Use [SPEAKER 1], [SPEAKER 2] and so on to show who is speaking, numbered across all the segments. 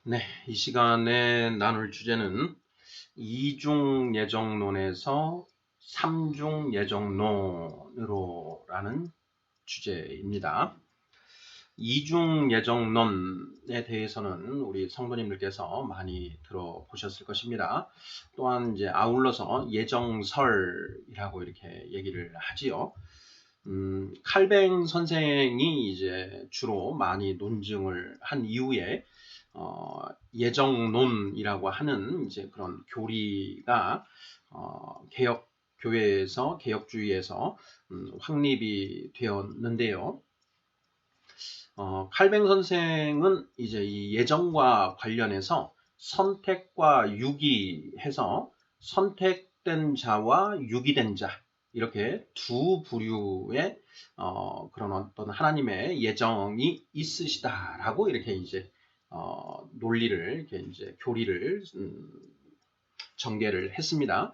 [SPEAKER 1] 네, 이 시간에 나눌 주제는 이중 예정론에서 삼중 예정론으로라는 주제입니다. 이중 예정론에 대해서는 우리 성도님들께서 많이 들어보셨을 것입니다. 또한 이제 아울러서 예정설이라고 이렇게 얘기를 하지요. 칼뱅 선생이 이제 주로 많이 논증을 한 이후에 예정론이라고 하는 이제 그런 교리가 개혁 교회에서 개혁주의에서 확립이 되었는데요. 칼뱅 선생은 이제 이 예정과 관련해서 선택과 유기해서 선택된 자와 유기된 자 이렇게 두 부류의 그런 어떤 하나님의 예정이 있으시다라고 이렇게 이제 논리를 이렇게 이제 교리를 전개를 했습니다.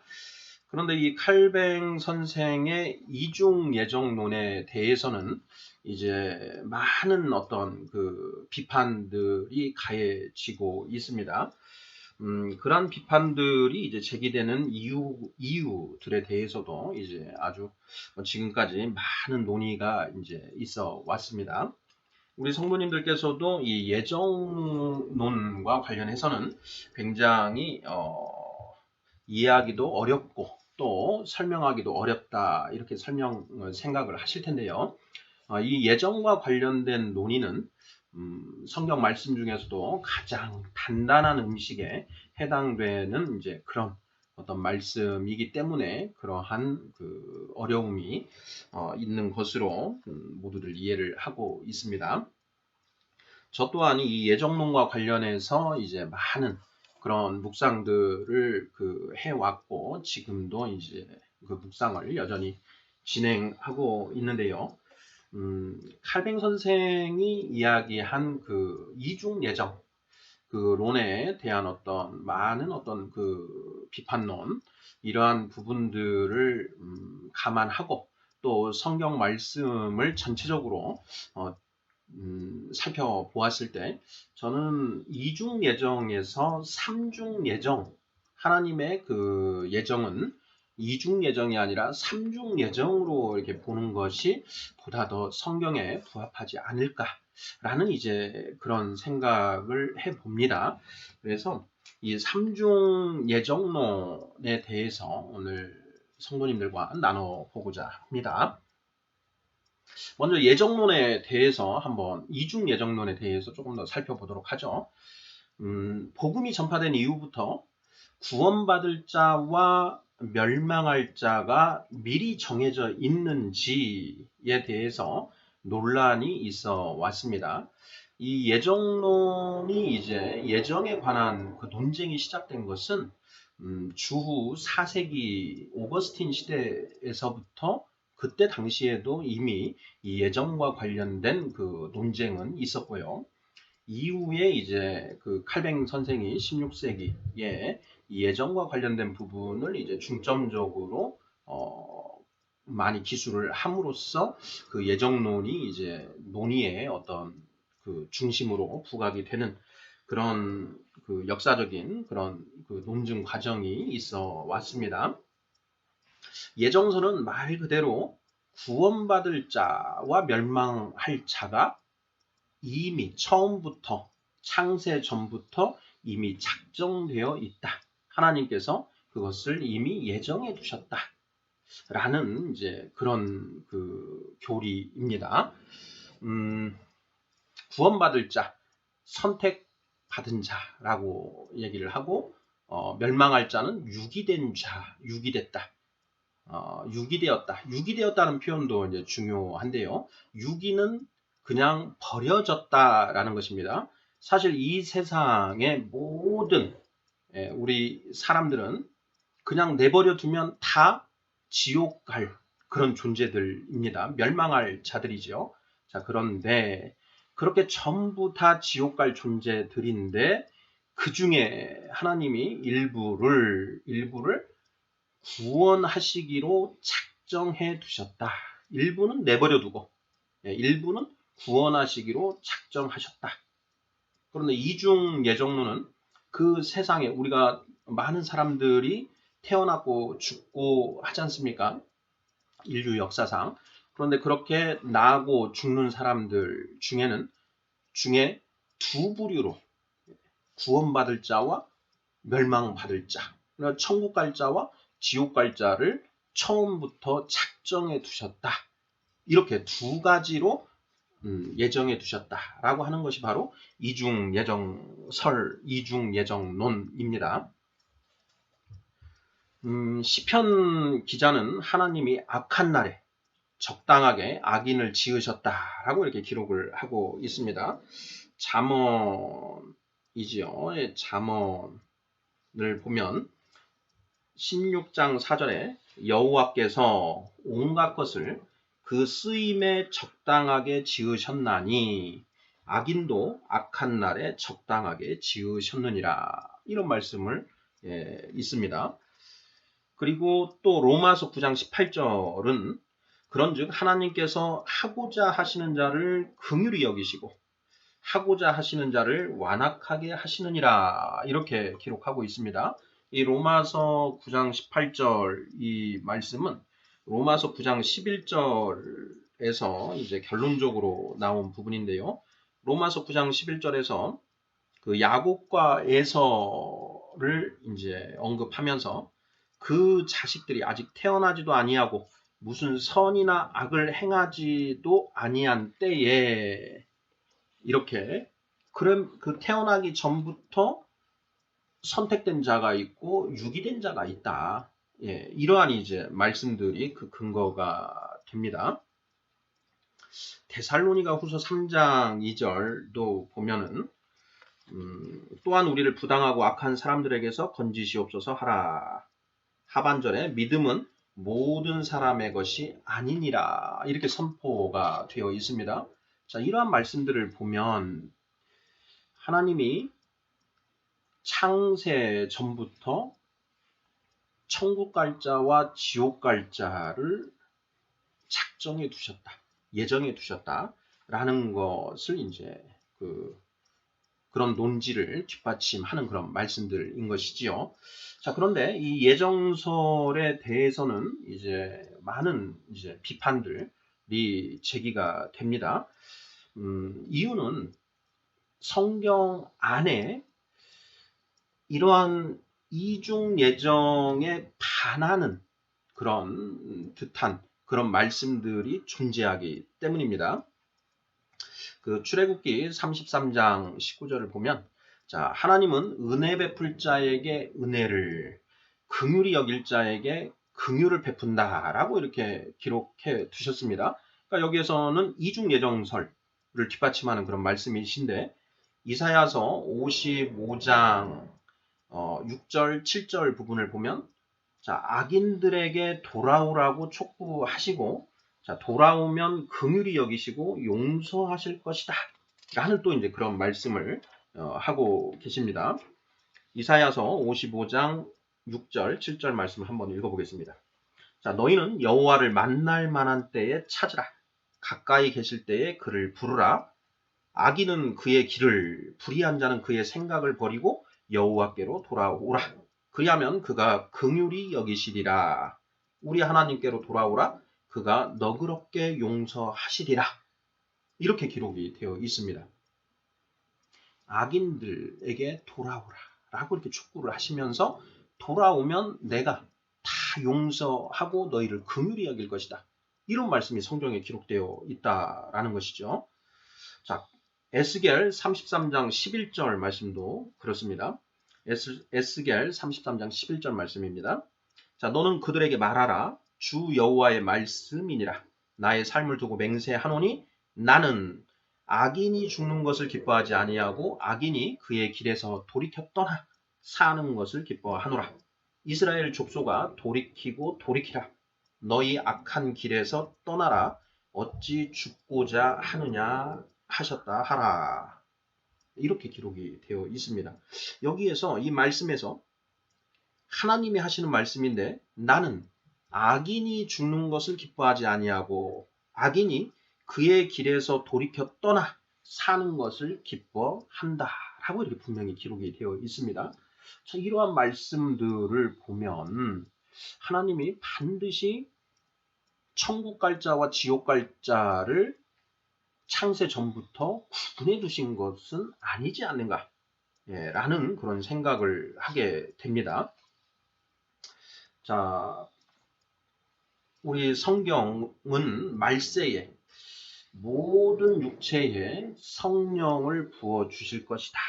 [SPEAKER 1] 그런데 이 칼뱅 선생의 이중 예정론에 대해서는 이제 많은 어떤 그 비판들이 가해지고 있습니다. 그런 비판들이 이제 제기되는 이유들에 대해서도 이제 아주 지금까지 많은 논의가 이제 있어 왔습니다. 우리 성도님들께서도 이 예정론과 관련해서는 굉장히 이해하기도 어렵고 또 설명하기도 어렵다 이렇게 생각을 하실 텐데요. 이 예정과 관련된 논의는 성경 말씀 중에서도 가장 단단한 음식에 해당되는 이제 그런 어떤 말씀이기 때문에 그러한 그 어려움이 있는 것으로 모두들 이해를 하고 있습니다. 저 또한 이 예정론과 관련해서 이제 많은 그런 묵상들을 해왔고 지금도 이제 그 묵상을 여전히 진행하고 있는데요. 칼뱅 선생이 이야기한 그 이중 예정 그 론에 대한 어떤 많은 어떤 그 비판론 이러한 부분들을 감안하고 또 성경 말씀을 전체적으로 살펴보았을 때 저는 이중 예정에서 삼중 예정 하나님의 그 예정은 이중 예정이 아니라 삼중 예정으로 이렇게 보는 것이 보다 더 성경에 부합하지 않을까라는 이제 그런 생각을 해봅니다. 그래서 이 삼중 예정론에 대해서 오늘 성도님들과 나눠보고자 합니다. 먼저 예정론에 대해서 한번 이중 예정론에 대해서 조금 더 살펴보도록 하죠. 복음이 전파된 이후부터 구원받을 자와 멸망할 자가 미리 정해져 있는지에 대해서 논란이 있어 왔습니다. 이 예정론이 이제 예정에 관한 그 논쟁이 시작된 것은 주후 4세기 오거스틴 시대에서부터 그때 당시에도 이미 이 예정과 관련된 그 논쟁은 있었고요. 이후에 이제 그 칼뱅 선생이 16세기에 예정과 관련된 부분을 이제 중점적으로 많이 기술을 함으로써 그 예정론이 이제 논의의 어떤 그 중심으로 부각이 되는 그런 그 역사적인 그런 그 논증 과정이 있어 왔습니다. 예정설은 말 그대로 구원받을 자와 멸망할 자가 이미 처음부터 창세 전부터 이미 작정되어 있다. 하나님께서 그것을 이미 예정해 두셨다. 라는 이제 그런 그 교리입니다. 구원받을 자, 선택받은 자라고 얘기를 하고 멸망할 자는 유기된 자, 유기됐다. 유기되었다. 유기되었다는 표현도 이제 중요한데요. 유기는 그냥 버려졌다라는 것입니다. 사실 이 세상의 모든 우리 사람들은 그냥 내버려 두면 다 지옥 갈 그런 존재들입니다. 멸망할 자들이죠. 자, 그런데 그렇게 전부 다 지옥 갈 존재들인데 그 중에 하나님이 일부를 구원하시기로 작정해 두셨다. 일부는 내버려 두고 일부는 구원하시기로 작정하셨다. 그런데 이중 예정론은 그 세상에 우리가 많은 사람들이 태어나고 죽고 하지 않습니까? 인류 역사상. 그런데 그렇게 나고 죽는 사람들 중에 두 부류로 구원받을 자와 멸망받을 자, 그러니까 천국 갈 자와 지옥 갈 자를 처음부터 작정해 두셨다. 이렇게 두 가지로 예정해 두셨다라고 하는 것이 바로 이중 예정론입니다. 시편 기자는 하나님이 악한 날에 적당하게 악인을 지으셨다라고 이렇게 기록을 하고 있습니다. 잠언이지요. 잠언을 보면 16장 4절에 여호와께서 온갖 것을 그 쓰임에 적당하게 지으셨나니 악인도 악한 날에 적당하게 지으셨느니라. 이런 말씀을 있습니다. 그리고 또 로마서 9장 18절은 그런즉 하나님께서 하고자 하시는 자를 긍휼히 여기시고 하고자 하시는 자를 완악하게 하시느니라. 이렇게 기록하고 있습니다. 이 로마서 9장 18절 이 말씀은 로마서 9장 11절에서 이제 결론적으로 나온 부분인데요. 로마서 9장 11절에서 그 야곱과 에서를 이제 언급하면서 그 자식들이 아직 태어나지도 아니하고 무슨 선이나 악을 행하지도 아니한 때에 이렇게 그 태어나기 전부터 선택된 자가 있고 유기된 자가 있다. 이러한 이제 말씀들이 그 근거가 됩니다. 데살로니가 후서 3장 2절도 보면은 또한 우리를 부당하고 악한 사람들에게서 건지시옵소서 하라. 하반절에 믿음은 모든 사람의 것이 아니니라. 이렇게 선포가 되어 있습니다. 자, 이러한 말씀들을 보면 하나님이 창세 전부터 천국 갈 자와 지옥 갈 자를 작정해 두셨다. 예정해 두셨다라는 것을 이제 그런 논지를 뒷받침하는 그런 말씀들인 것이지요. 자, 그런데 이 예정설에 대해서는 이제 많은 이제 비판들이 제기가 됩니다. 이유는 성경 안에 이러한 이중 예정에 반하는 그런 듯한 그런 말씀들이 존재하기 때문입니다. 그 출애굽기 33장 19절을 보면 자, 하나님은 은혜 베풀 자에게 은혜를 긍휼히 여길 자에게 긍휼을 베푼다라고 이렇게 기록해 두셨습니다. 그러니까 여기에서는 이중 예정설을 뒷받침하는 그런 말씀이신데 이사야서 55장 6절 7절 부분을 보면 자, 악인들에게 돌아오라고 촉구하시고 자, 돌아오면 긍휼히 여기시고 용서하실 것이다. 라는 또 이제 그런 말씀을 하고 계십니다. 이사야서 55장 6절, 7절 말씀 한번 읽어보겠습니다. 자, 너희는 여호와를 만날 만한 때에 찾으라. 가까이 계실 때에 그를 부르라. 악인은 그의 길을, 불의한 자는 그의 생각을 버리고 여호와께로 돌아오라. 그리하면 그가 긍휼히 여기시리라. 우리 하나님께로 돌아오라. 그가 너그럽게 용서하시리라. 이렇게 기록이 되어 있습니다. 악인들에게 돌아오라 라고 이렇게 촉구를 하시면서 돌아오면 내가 다 용서하고 너희를 긍휼히 여길 것이다. 이런 말씀이 성경에 기록되어 있다라는 것이죠. 자, 에스겔 33장 11절 말씀도 그렇습니다. 에스겔 33장 11절 말씀입니다. 자, 너는 그들에게 말하라. 주 여호와의 말씀이니라. 나의 삶을 두고 맹세하노니 나는 악인이 죽는 것을 기뻐하지 아니하고 악인이 그의 길에서 돌이켜 떠나 사는 것을 기뻐하노라. 이스라엘 족속아 돌이키고 돌이키라. 너희 악한 길에서 떠나라. 어찌 죽고자 하느냐 하셨다 하라. 이렇게 기록이 되어 있습니다. 여기에서 이 말씀에서 하나님이 하시는 말씀인데 나는 악인이 죽는 것을 기뻐하지 아니하고 악인이 그의 길에서 돌이켜 떠나 사는 것을 기뻐한다. 라고 이렇게 분명히 기록이 되어 있습니다. 자, 이러한 말씀들을 보면 하나님이 반드시 천국 갈 자와 지옥 갈 자를 창세 전부터 구분해 두신 것은 아니지 않는가 라는 그런 생각을 하게 됩니다. 자, 우리 성경은 말세에 모든 육체에 성령을 부어 주실 것이다.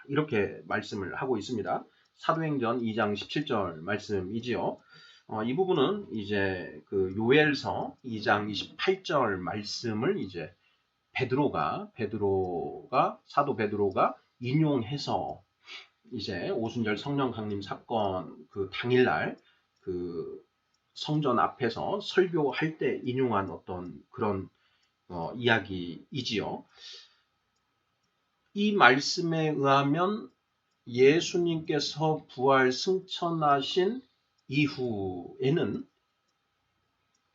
[SPEAKER 1] 이렇게 말씀을 하고 있습니다. 사도행전 2장 17절 말씀이지요. 이 부분은 이제 그 요엘서 2장 28절 말씀을 이제 사도 베드로가 인용해서 이제 오순절 성령 강림 사건 그 당일날 그 성전 앞에서 설교할 때 인용한 어떤 그런 이야기이지요. 이 말씀에 의하면 예수님께서 부활 승천하신 이후에는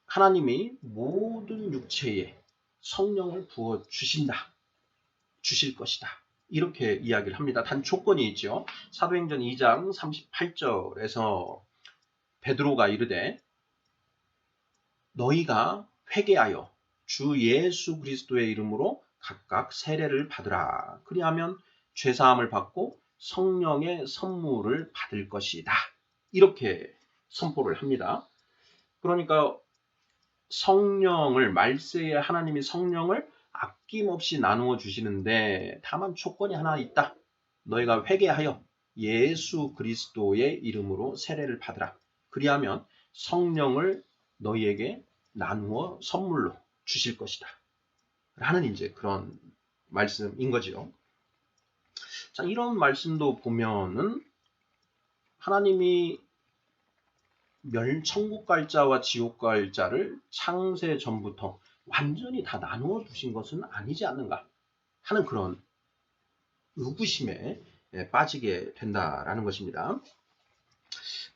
[SPEAKER 1] 하나님이 모든 육체에 성령을 부어 주실 것이다. 이렇게 이야기를 합니다. 단 조건이 있죠. 사도행전 2장 38절에서 베드로가 이르되 너희가 회개하여 주 예수 그리스도의 이름으로 각각 세례를 받으라. 그리하면 죄사함을 받고 성령의 선물을 받을 것이다. 이렇게 선포를 합니다. 그러니까 말세에 하나님이 성령을 아낌없이 나누어 주시는데 다만 조건이 하나 있다. 너희가 회개하여 예수 그리스도의 이름으로 세례를 받으라. 그리하면 성령을 너희에게 나누어 선물로 주실 것이다. 라는 이제 그런 말씀인 거죠. 자, 이런 말씀도 보면은 하나님이 천국 갈 자와 지옥 갈 자를 창세 전부터 완전히 다 나누어 두신 것은 아니지 않는가 하는 그런 의구심에 빠지게 된다라는 것입니다.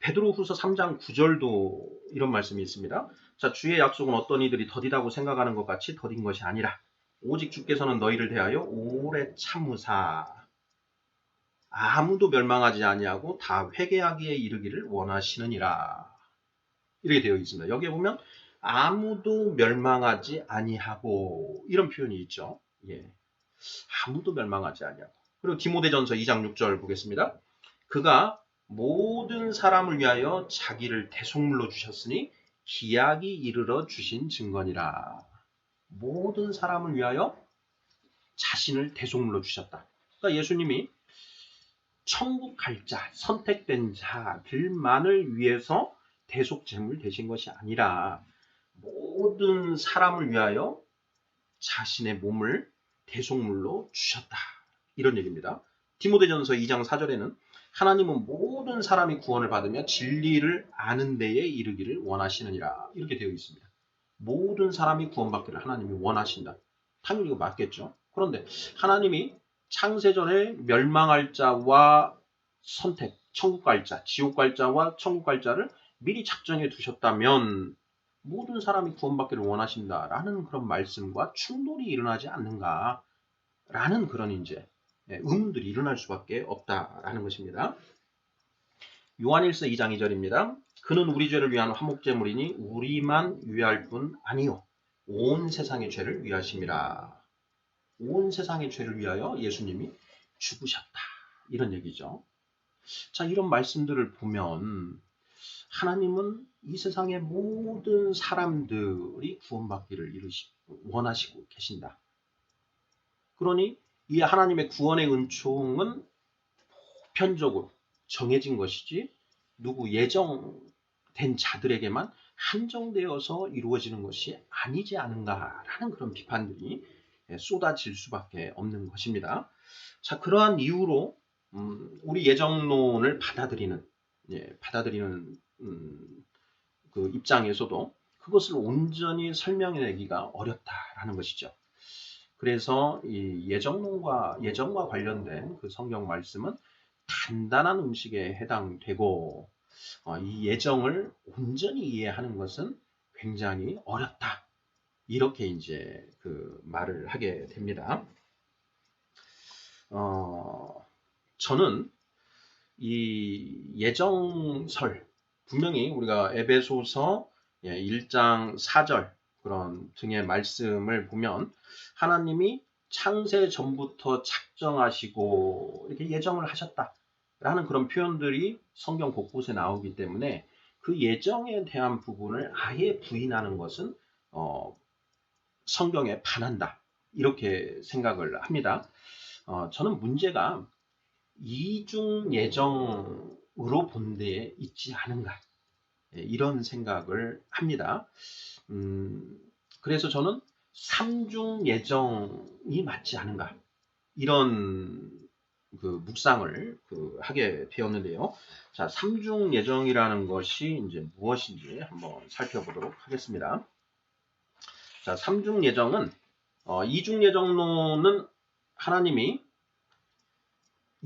[SPEAKER 1] 베드로후서 3장 9절도 이런 말씀이 있습니다. 자, 주의 약속은 어떤 이들이 더디다고 생각하는 것 같이 더딘 것이 아니라 오직 주께서는 너희를 대하여 오래 참으사 아무도 멸망하지 아니하고 다 회개하기에 이르기를 원하시느니라. 이렇게 되어 있습니다. 여기에 보면 아무도 멸망하지 아니하고 이런 표현이 있죠. 예. 아무도 멸망하지 아니하고. 그리고 디모데전서 2장 6절 보겠습니다. 그가 모든 사람을 위하여 자기를 대속물로 주셨으니 기약이 이르러 주신 증거니라. 모든 사람을 위하여 자신을 대속물로 주셨다. 그러니까 예수님이 천국 갈 자, 선택된 자들만을 위해서 대속제물 되신 것이 아니라 모든 사람을 위하여 자신의 몸을 대속물로 주셨다. 이런 얘기입니다. 디모데전서 2장 4절에는 하나님은 모든 사람이 구원을 받으며 진리를 아는 데에 이르기를 원하시느니라. 이렇게 되어 있습니다. 모든 사람이 구원받기를 하나님이 원하신다. 당연히 이거 맞겠죠. 그런데 하나님이 창세전에 멸망할 자와 선택, 천국 갈 자, 지옥 갈 자와 천국 갈 자를 미리 작정해 두셨다면 모든 사람이 구원받기를 원하신다라는 그런 말씀과 충돌이 일어나지 않는가라는 그런 이제 의문들이 일어날 수밖에 없다라는 것입니다. 요한일서 2장 2절입니다. 그는 우리 죄를 위한 화목제물이니 우리만 위할 뿐 아니요 온 세상의 죄를 위하심이라. 온 세상의 죄를 위하여 예수님이 죽으셨다. 이런 얘기죠. 자, 이런 말씀들을 보면 하나님은 이 세상의 모든 사람들이 구원받기를 원하시고 계신다. 그러니 이 하나님의 구원의 은총은 보편적으로 정해진 것이지 누구 예정된 자들에게만 한정되어서 이루어지는 것이 아니지 않은가라는 그런 비판들이 쏟아질 수밖에 없는 것입니다. 자, 그러한 이유로 우리 예정론을 받아들이는 그 입장에서도 그것을 온전히 설명해내기가 어렵다라는 것이죠. 그래서 이 예정과 관련된 그 성경 말씀은 간단한 음식에 해당되고 이 예정을 온전히 이해하는 것은 굉장히 어렵다. 이렇게 이제 그 말을 하게 됩니다. 저는 이 예정설, 분명히 우리가 에베소서 1장 4절 그런 등의 말씀을 보면 하나님이 창세 전부터 작정하시고 이렇게 예정을 하셨다라는 그런 표현들이 성경 곳곳에 나오기 때문에 그 예정에 대한 부분을 아예 부인하는 것은 성경에 반한다. 이렇게 생각을 합니다. 저는 문제가 이중 예정으로 본 데에 있지 않은가. 이런 생각을 합니다. 그래서 저는 삼중 예정이 맞지 않은가. 이런 묵상을 하게 되었는데요. 자, 삼중 예정이라는 것이 이제 무엇인지 한번 살펴보도록 하겠습니다. 자, 삼중 예정은 이중 예정론은 하나님이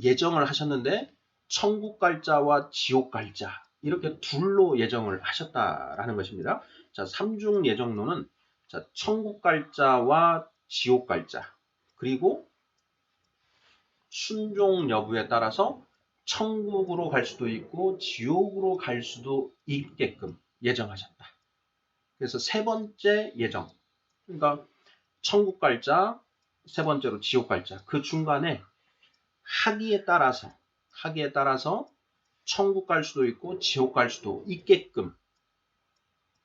[SPEAKER 1] 예정을 하셨는데 천국 갈 자와 지옥 갈 자 이렇게 둘로 예정을 하셨다라는 것입니다. 자, 삼중 예정론은 자, 천국 갈 자와 지옥 갈 자 그리고 순종 여부에 따라서 천국으로 갈 수도 있고 지옥으로 갈 수도 있게끔 예정하셨다. 그래서 세 번째 예정, 그러니까 천국 갈 자, 세 번째로 지옥 갈 자, 그 중간에 하기에 따라서 천국 갈 수도 있고 지옥 갈 수도 있게끔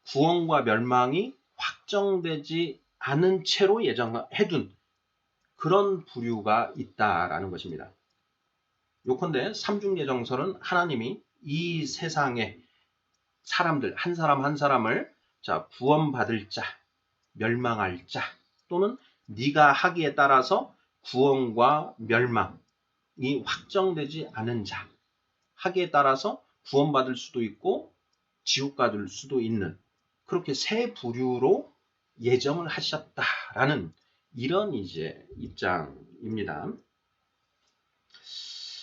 [SPEAKER 1] 구원과 멸망이 확정되지 않은 채로 예정해둔 그런 부류가 있다라는 것입니다. 요컨대 삼중예정설은 하나님이 이 세상의 사람들 한 사람 한 사람을 자 구원받을 자, 멸망할 자 또는 네가 하기에 따라서 구원과 멸망이 확정되지 않은 자 하기에 따라서 구원받을 수도 있고 지옥 가둘 수도 있는 그렇게 세 부류로 예정을 하셨다라는 이런 이제 입장입니다.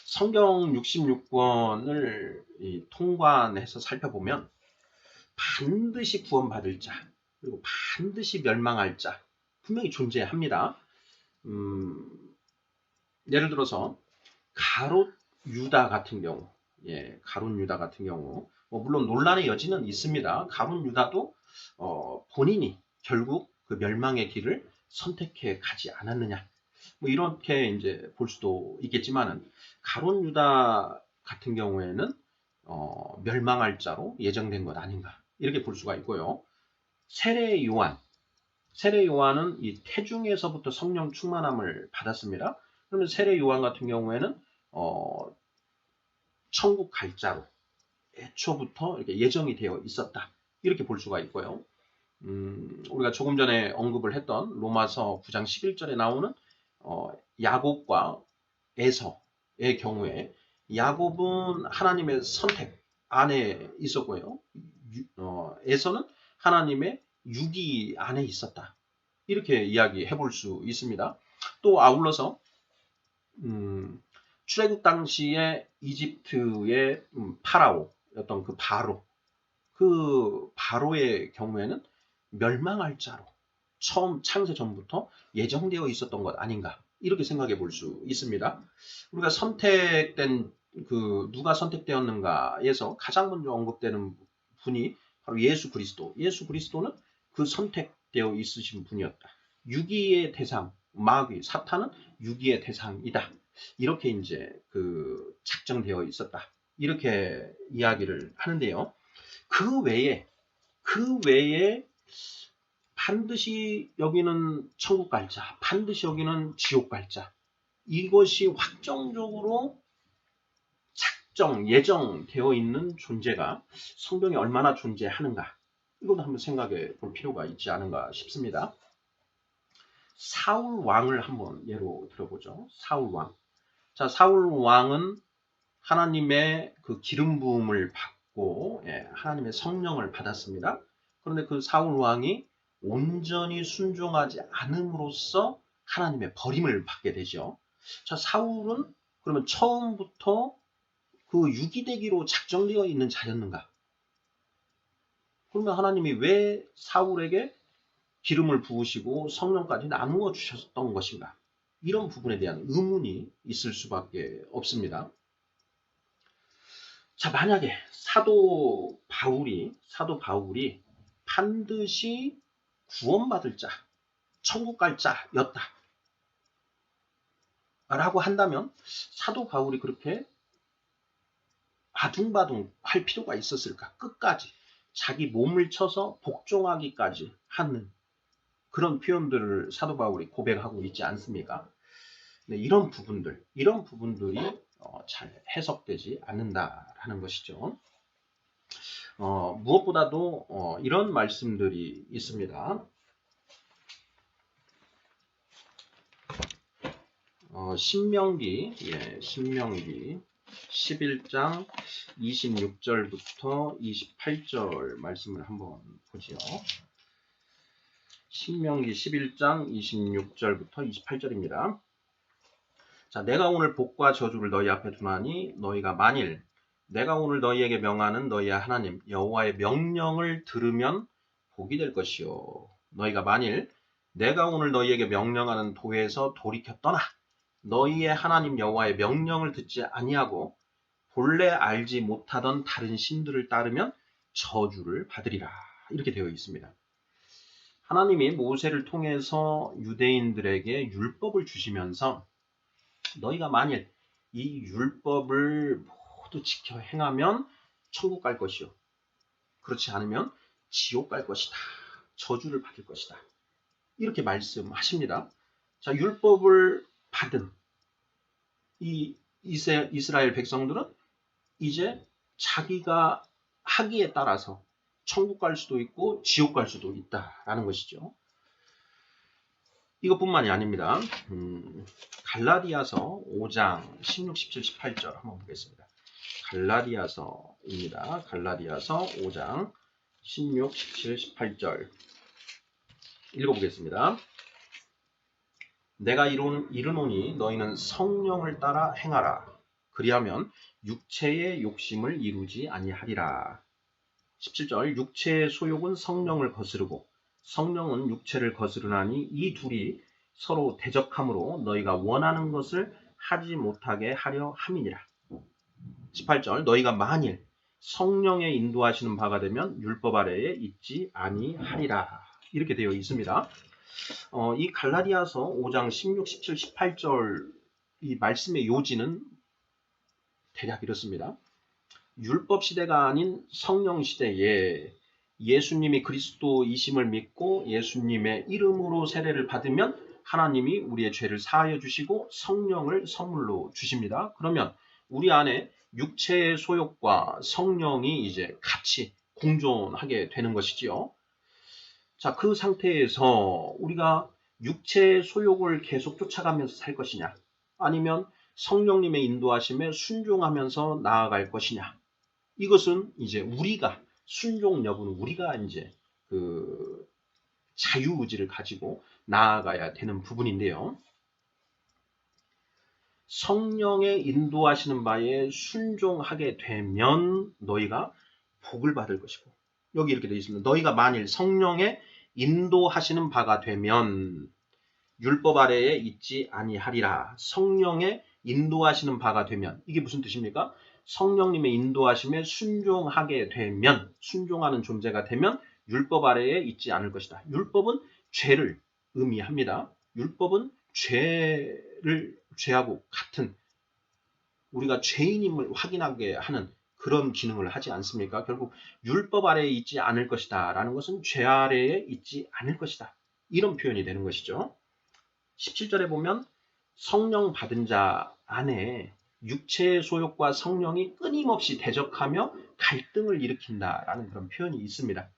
[SPEAKER 1] 성경 66권을 통관해서 살펴보면 반드시 구원받을 자 그리고 반드시 멸망할 자 분명히 존재합니다. 예를 들어서 가롯 유다 같은 경우, 가롯 유다 같은 경우, 물론 논란의 여지는 있습니다. 가롯 유다도 본인이 결국 그 멸망의 길을 선택해 가지 않았느냐, 이렇게 이제 볼 수도 있겠지만은 가롯 유다 같은 경우에는 멸망할 자로 예정된 것 아닌가 이렇게 볼 수가 있고요. 세례 요한은 이 태중에서부터 성령 충만함을 받았습니다. 그러면 세례 요한 같은 경우에는 천국 갈 자로 애초부터 이렇게 예정이 되어 있었다. 이렇게 볼 수가 있고요. 우리가 조금 전에 언급을 했던 로마서 9장 11절에 나오는 야곱과 에서의 경우에 야곱은 하나님의 선택 안에 있었고요. 에서는 하나님의 유기 안에 있었다. 이렇게 이야기해 볼 수 있습니다. 또 아울러서 출애굽 당시에 이집트의 파라오였던 그 바로의 경우에는 멸망할 자로 처음 창세 전부터 예정되어 있었던 것 아닌가 이렇게 생각해 볼 수 있습니다. 우리가 선택된 누가 선택되었는가에서 가장 먼저 언급되는 분이 바로 예수 그리스도는 그 선택되어 있으신 분이었다. 유기의 대상 마귀 사탄은 유기의 대상이다. 이렇게 이제 작정되어 있었다. 이렇게 이야기를 하는데요. 그 외에 반드시 여기는 천국 갈 자, 반드시 여기는 지옥 갈 자. 이것이 확정적으로 예정되어 있는 존재가 성경에 얼마나 존재하는가. 이것도 한번 생각해 볼 필요가 있지 않은가 싶습니다. 사울 왕을 한번 예로 들어보죠. 사울 왕. 자, 사울 왕은 하나님의 그 기름 부음을 받고 하나님의 성령을 받았습니다. 그런데 그 사울 왕이 온전히 순종하지 않음으로써 하나님의 버림을 받게 되죠. 자, 사울은 그러면 처음부터 그 유기되기로 작정되어 있는 자였는가? 그러면 하나님이 왜 사울에게 기름을 부으시고 성령까지 나누어 주셨던 것인가? 이런 부분에 대한 의문이 있을 수밖에 없습니다. 자, 만약에 사도 바울이 반드시 구원받을 자, 천국 갈 자였다 라고 한다면 사도 바울이 그렇게 아둥바둥 할 필요가 있었을까? 끝까지 자기 몸을 쳐서 복종하기까지 하는 그런 표현들을 사도 바울이 고백하고 있지 않습니까? 네, 이런 부분들이 잘 해석되지 않는다라는 것이죠. 무엇보다도 이런 말씀들이 있습니다. 신명기 11장 26절부터 28절 말씀을 한번 보지요. 신명기 11장 26절부터 28절입니다. 자, 내가 오늘 복과 저주를 너희 앞에 두나니 너희가 만일 내가 오늘 너희에게 명하는 너희의 하나님 여호와의 명령을 들으면 복이 될 것이요. 너희가 만일 내가 오늘 너희에게 명령하는 도에서 돌이켜 떠나 너희의 하나님 여호와의 명령을 듣지 아니하고 본래 알지 못하던 다른 신들을 따르면 저주를 받으리라. 이렇게 되어 있습니다. 하나님이 모세를 통해서 유대인들에게 율법을 주시면서 너희가 만일 이 율법을 모두 지켜 행하면 천국 갈 것이요. 그렇지 않으면 지옥 갈 것이다. 저주를 받을 것이다. 이렇게 말씀하십니다. 자, 율법을 받은 이 이스라엘 백성들은 이제 자기가 하기에 따라서 천국 갈 수도 있고 지옥 갈 수도 있다라는 것이죠. 이것뿐만이 아닙니다. 갈라디아서 5장 16, 17, 18절 한번 보겠습니다. 갈라디아서입니다. 갈라디아서 5장 16, 17, 18절 읽어보겠습니다. 내가 이르노니 너희는 성령을 따라 행하라. 그리하면 육체의 욕심을 이루지 아니하리라. 17절 육체의 소욕은 성령을 거스르고 성령은 육체를 거스르나니 이 둘이 서로 대적함으로 너희가 원하는 것을 하지 못하게 하려 함이니라. 18절 너희가 만일 성령의 인도하시는 바가 되면 율법 아래에 있지 아니하리라. 이렇게 되어 있습니다. 이 갈라디아서 5장 16, 17, 18절 이 말씀의 요지는 대략 이렇습니다. 율법 시대가 아닌 성령 시대에 예수님이 그리스도이심을 믿고 예수님의 이름으로 세례를 받으면 하나님이 우리의 죄를 사하여 주시고 성령을 선물로 주십니다. 그러면 우리 안에 육체의 소욕과 성령이 이제 같이 공존하게 되는 것이지요. 자, 그 상태에서 우리가 육체의 소욕을 계속 쫓아가면서 살 것이냐, 아니면 성령님의 인도하심에 순종하면서 나아갈 것이냐. 이것은 이제 우리가 순종 여부는 우리가 이제 그 자유의지를 가지고 나아가야 되는 부분인데요. 성령의 인도하시는 바에 순종하게 되면 너희가 복을 받을 것이고, 여기 이렇게 되어 있습니다. 너희가 만일 성령의 인도하시는 바가 되면 율법 아래에 있지 아니하리라. 성령의 인도하시는 바가 되면, 이게 무슨 뜻입니까? 성령님의 인도하심에 순종하게 되면, 순종하는 존재가 되면 율법 아래에 있지 않을 것이다. 율법은 죄를 의미합니다. 율법은 죄하고 같은, 우리가 죄인임을 확인하게 하는 그런 기능을 하지 않습니까? 결국 율법 아래에 있지 않을 것이다 라는 것은 죄 아래에 있지 않을 것이다. 이런 표현이 되는 것이죠. 17절에 보면 성령 받은 자 안에 육체의 소욕과 성령이 끊임없이 대적하며 갈등을 일으킨다라는 그런 표현이 있습니다.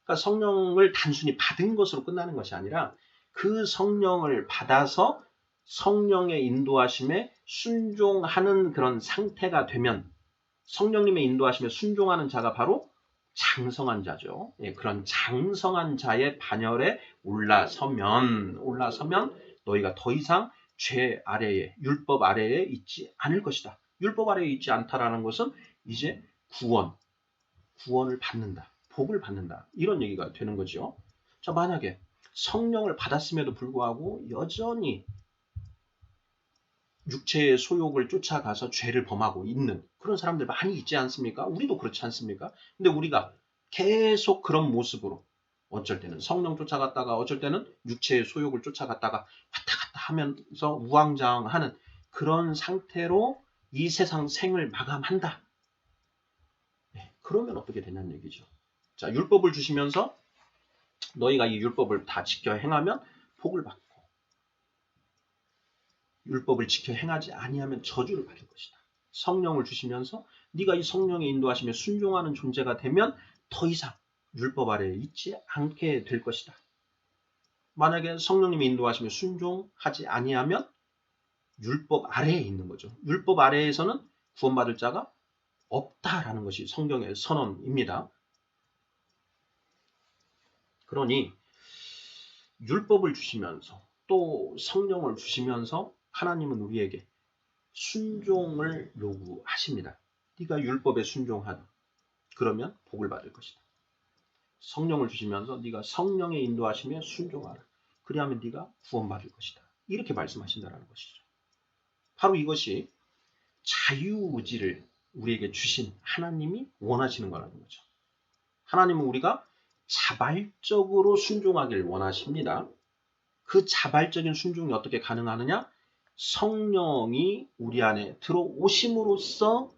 [SPEAKER 1] 그러니까 성령을 단순히 받은 것으로 끝나는 것이 아니라 그 성령을 받아서 성령의 인도하심에 순종하는 그런 상태가 되면, 성령님의 인도하심에 순종하는 자가 바로 장성한 자죠. 그런 장성한 자의 반열에 올라서면 너희가 더 이상 죄 아래에, 율법 아래에 있지 않을 것이다. 율법 아래에 있지 않다라는 것은 이제 구원을 받는다. 복을 받는다. 이런 얘기가 되는 거죠. 자, 만약에 성령을 받았음에도 불구하고 여전히 육체의 소욕을 쫓아가서 죄를 범하고 있는 그런 사람들 많이 있지 않습니까? 우리도 그렇지 않습니까? 근데 우리가 계속 그런 모습으로 어쩔 때는 성령 쫓아갔다가 어쩔 때는 육체의 소욕을 쫓아갔다가 왔다 갔다 하면서 우왕좌왕하는 그런 상태로 이 세상 생을 마감한다. 네, 그러면 어떻게 되냐는 얘기죠. 자, 율법을 주시면서 너희가 이 율법을 다 지켜 행하면 복을 받고 율법을 지켜 행하지 아니하면 저주를 받을 것이다. 성령을 주시면서 네가 이 성령의 인도하심에 순종하는 존재가 되면 더 이상 율법 아래에 있지 않게 될 것이다. 만약에 성령님의 인도하심에 순종하지 아니하면 율법 아래에 있는 거죠. 율법 아래에서는 구원받을 자가 없다라는 것이 성경의 선언입니다. 그러니 율법을 주시면서 또 성령을 주시면서 하나님은 우리에게 순종을 요구하십니다. 네가 율법에 순종하라. 그러면 복을 받을 것이다. 성령을 주시면서 네가 성령의 인도하심에 순종하라. 그리하면 네가 구원받을 것이다. 이렇게 말씀하신다는 것이죠. 바로 이것이 자유의지를 우리에게 주신 하나님이 원하시는 거라는 거죠. 하나님은 우리가 자발적으로 순종하길 원하십니다. 그 자발적인 순종이 어떻게 가능하느냐? 성령이 우리 안에 들어오심으로써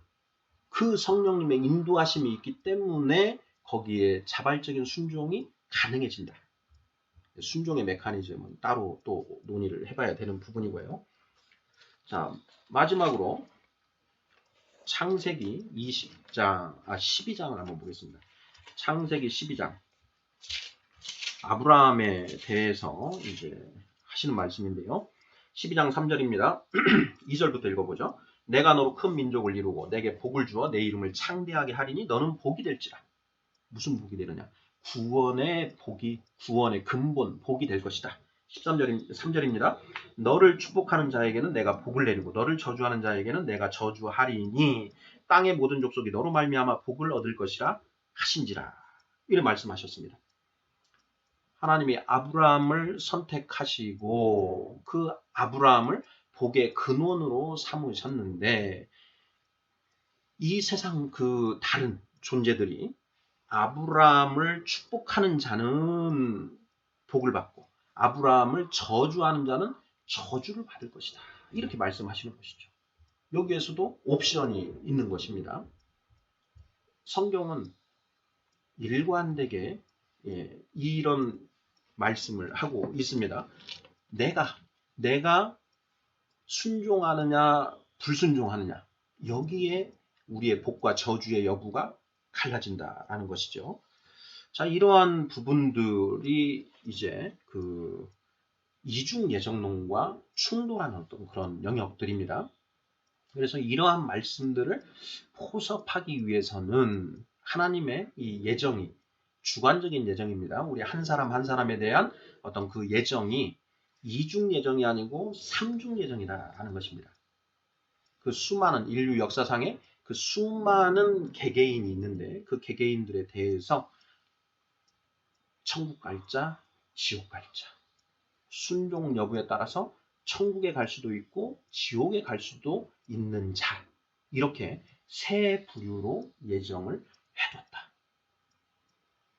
[SPEAKER 1] 그 성령님의 인도하심이 있기 때문에 거기에 자발적인 순종이 가능해진다. 순종의 메커니즘은 따로 또 논의를 해봐야 되는 부분이고요. 자, 마지막으로 창세기 12장을 한번 보겠습니다. 창세기 12장. 아브라함에 대해서 이제 하시는 말씀인데요. 12장 3절입니다. 2절부터 읽어보죠. 내가 너로 큰 민족을 이루고 내게 복을 주어 내 이름을 창대하게 하리니 너는 복이 될지라. 무슨 복이 되느냐? 구원의 복이, 구원의 근본, 복이 될 것이다. 3절입니다. 너를 축복하는 자에게는 내가 복을 내리고 너를 저주하는 자에게는 내가 저주하리니 땅의 모든 족속이 너로 말미암아 복을 얻을 것이라 하신지라. 이렇게 말씀하셨습니다. 하나님이 아브라함을 선택하시고 그 아브라함을 복의 근원으로 삼으셨는데 이 세상 그 다른 존재들이 아브라함을 축복하는 자는 복을 받고 아브라함을 저주하는 자는 저주를 받을 것이다. 이렇게 말씀하시는 것이죠. 여기에서도 옵션이 있는 것입니다. 성경은 일관되게 이런 말씀을 하고 있습니다. 내가 순종하느냐 불순종하느냐 여기에 우리의 복과 저주의 여부가 갈라진다라는 것이죠. 자, 이러한 부분들이 이제 그 이중 예정론과 충돌하는 어떤 그런 영역들입니다. 그래서 이러한 말씀들을 포섭하기 위해서는 하나님의 이 예정이 주관적인 예정입니다. 우리 한 사람 한 사람에 대한 어떤 그 예정이 이중 예정이 아니고 삼중 예정이라는 것입니다. 그 수많은 인류 역사상에 그 수많은 개개인이 있는데 그 개개인들에 대해서 천국 갈 자, 지옥 갈 자, 순종 여부에 따라서 천국에 갈 수도 있고 지옥에 갈 수도 있는 자, 이렇게 세 부류로 예정을 해뒀다.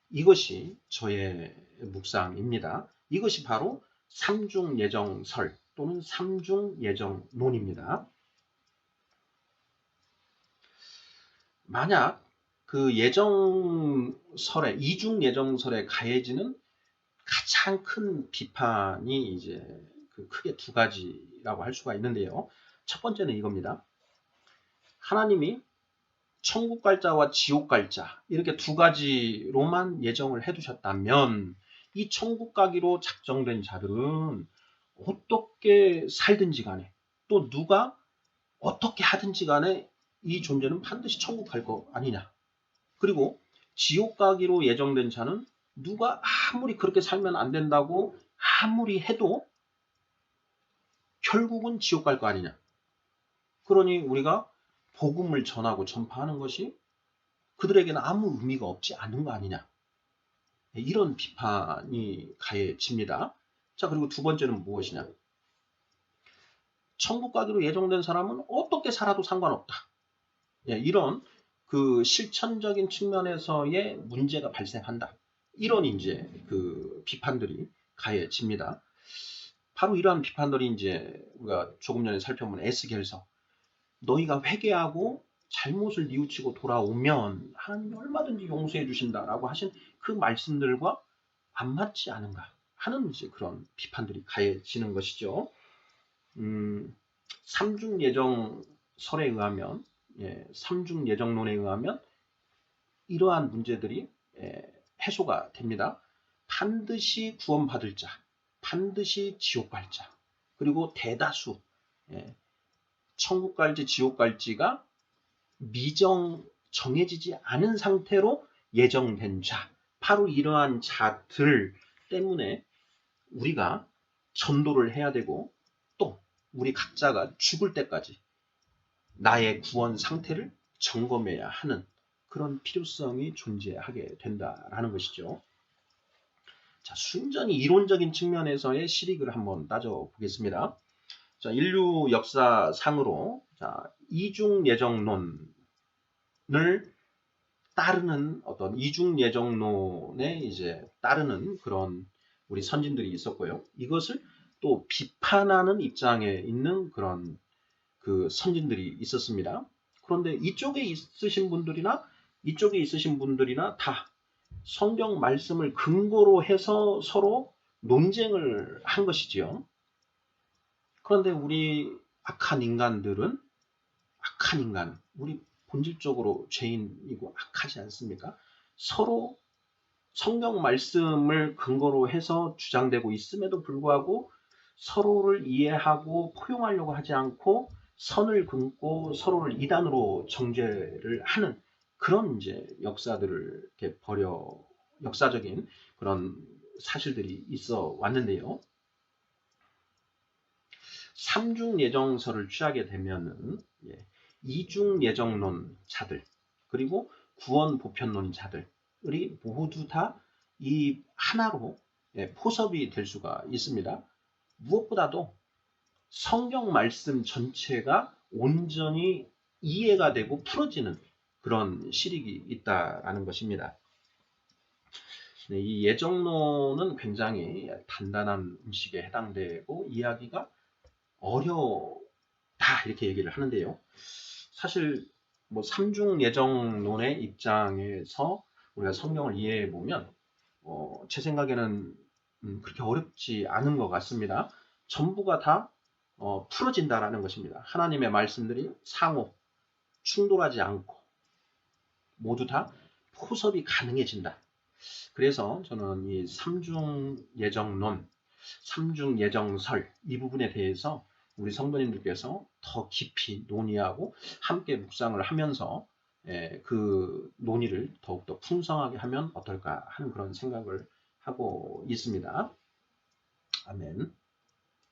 [SPEAKER 1] 이것이 저의 묵상입니다. 이것이 바로 삼중 예정설 또는 삼중 예정론입니다. 만약 그 예정설에 이중 예정설에 가해지는 가장 큰 비판이 이제 그 크게 두 가지라고 할 수가 있는데요. 첫 번째는 이겁니다. 하나님이 천국 갈 자와 지옥 갈 자 이렇게 두 가지로만 예정을 해두셨다면 이 천국 가기로 작정된 자들은 어떻게 살든지 간에 또 누가 어떻게 하든지 간에 이 존재는 반드시 천국 갈 거 아니냐. 그리고 지옥 가기로 예정된 자는 누가 아무리 그렇게 살면 안 된다고 아무리 해도 결국은 지옥 갈 거 아니냐. 그러니 우리가 복음을 전하고 전파하는 것이 그들에게는 아무 의미가 없지 않은 거 아니냐. 이런 비판이 가해집니다. 자, 그리고 두 번째는 무엇이냐. 천국 가기로 예정된 사람은 어떻게 살아도 상관없다. 예, 이런 그 실천적인 측면에서의 문제가 발생한다. 이런 이제 그 비판들이 가해집니다. 바로 이러한 비판들이 이제 우리가 조금 전에 살펴본 에스겔서, 너희가 회개하고 잘못을 뉘우치고 돌아오면 하나님이 얼마든지 용서해 주신다라고 하신 그 말씀들과 안 맞지 않은가 하는 이제 그런 비판들이 가해지는 것이죠. 삼중 예정설에 의하면, 삼중 예정론에 의하면 이러한 문제들이 해소가 됩니다. 반드시 구원받을 자, 반드시 지옥 갈 자, 그리고 대다수 천국 갈지 지옥 갈지가 정해지지 않은 상태로 예정된 자, 바로 이러한 자들 때문에 우리가 전도를 해야 되고, 또 우리 각자가 죽을 때까지 나의 구원 상태를 점검해야 하는 그런 필요성이 존재하게 된다라는 것이죠. 자, 순전히 이론적인 측면에서의 실익을 한번 따져보겠습니다. 자, 인류 역사상으로 이중 예정론을 따르는 어떤 이중 예정론에 이제 따르는 그런 우리 선진들이 있었고요. 이것을 또 비판하는 입장에 있는 그런 그 선진들이 있었습니다. 그런데 이쪽에 있으신 분들이나 이쪽에 있으신 분들이나 다 성경 말씀을 근거로 해서 서로 논쟁을 한 것이지요. 그런데 우리 악한 인간들은 악한 인간, 우리 본질적으로 죄인이고 악하지 않습니까? 서로 성경 말씀을 근거로 해서 주장되고 있음에도 불구하고 서로를 이해하고 포용하려고 하지 않고 선을 긋고 서로를 이단으로 정죄를 하는 그런 이제 역사들을 이렇게 역사적인 그런 사실들이 있어 왔는데요. 삼중 예정설을 취하게 되면은 이중 예정론자들 그리고 구원 보편론자들이 모두 다 이 하나로 포섭이 될 수가 있습니다. 무엇보다도 성경 말씀 전체가 온전히 이해가 되고 풀어지는 그런 실익이 있다라는 것입니다. 이 예정론은 굉장히 단단한 음식에 해당되고 이해하기가 어렵다 이렇게 얘기를 하는데요. 사실 뭐 삼중 예정론의 입장에서 우리가 성경을 이해해 보면 제 생각에는 그렇게 어렵지 않은 것 같습니다. 전부가 다 풀어진다라는 것입니다. 하나님의 말씀들이 상호 충돌하지 않고 모두 다 포섭이 가능해진다. 그래서 저는 이 삼중 예정론, 삼중 예정설 이 부분에 대해서 우리 성도님들께서 더 깊이 논의하고 함께 묵상을 하면서 그 논의를 더욱더 풍성하게 하면 어떨까 하는 그런 생각을 하고 있습니다. 아멘.